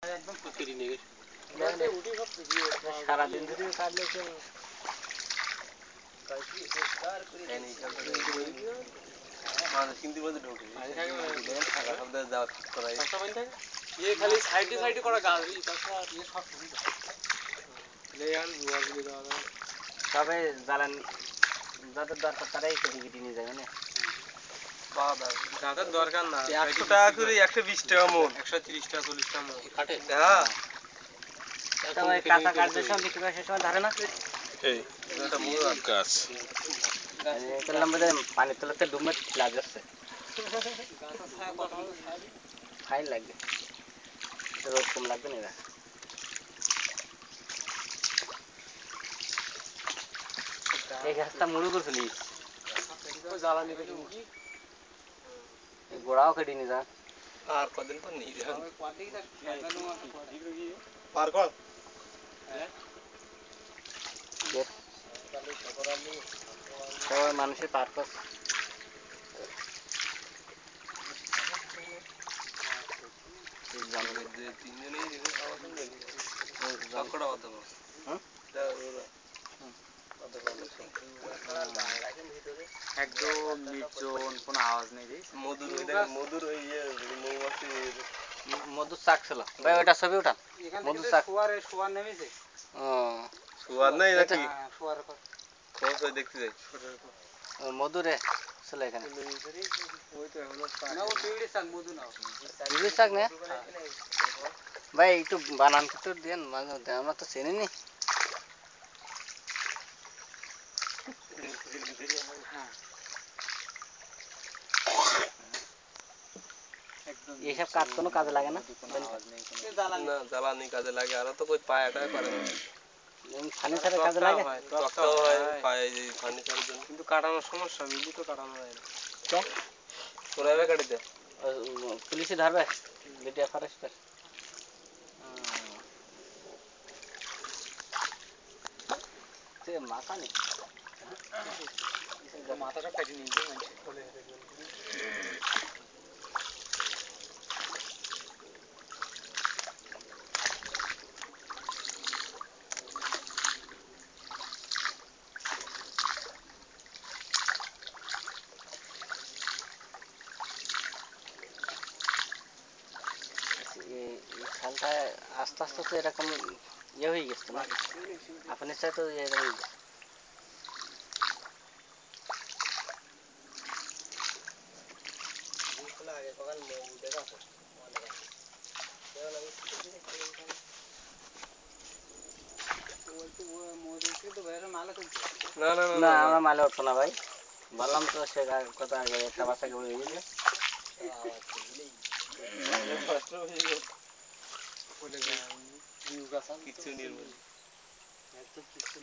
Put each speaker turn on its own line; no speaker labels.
একদম কেটে নিয়ে গেছে
সারাদিন ধরে কাটলে
খালি সাইডে সাইডে করা গাছ
তবে জ্বালান যাদের দরকার তারাই কেটে কেটে নিয়ে যাবে না
যাদের দরকার না
100 টাকা করে 120 টাকা মন
130 টাকা 40 টাকা
কাটে হ্যাঁ
তবে কাঁচা কাটবে সব বিক্রি করে সে সময় ধরে না
এই এটা মুড়া গাছ
করলাম বোধ পানির তলাতে ডুবে লাগছে ফাইন লাগবে রোদ কম লাগবে না এই গাছটা মুড়ো করে ফেলিস
জ্বালানি
গোড়াও কেটে নিয়ে যা
আর কদিন পর নিয়ে যান পার কর
সবাই মানুষের পারপাস
একদম নির্জন কোনো আওয়াজ নেই
মধুর ওই মৌমাছি
মধুর শাক ছিল ভাই ওটা ছবি ওঠা মধুর শাক
শোয়ার নেমেছে
সুয়ার নাই নাকি
শোয়ার
খোঁজ ওই দেখতে যাই
মধুরে ছিল এখানে
না ও বিড়ি শাক মধু না
বিড়ির শাক না ভাই একটু বানান তো দেন মাঝে মধ্যে আমরা তো চিনি নি এইসব কাজ কোনো কাজে লাগে না
জ্বালানি কাজে লাগে আর তো কই পায়াটাই পারে না
ফার্নিচারের কাজে লাগে
তক্তাও হয় পায়ে যে ফার্নিচারের জন্য
কিন্তু কাটানোর সমস্যা মিলি তো কাটানো যায় না
তোরাইবে কাটি দে
পুলিশে ধরবে বিটিআর ফরেস্টার মাথা নেই
মাথাটা কাটি নিয়ে মানুষ খোলে
খালটা আস্তে আস্তে তো এরকম ইয়ে হয়ে গেছে না আপনার সাথে তো এরকম না আমরা মালে উঠবো না ভাই বললাম তো সে কথা একটা বাচ্চাকে বলে দিয়েছে
কিছু নির্মূল
একদম কিছু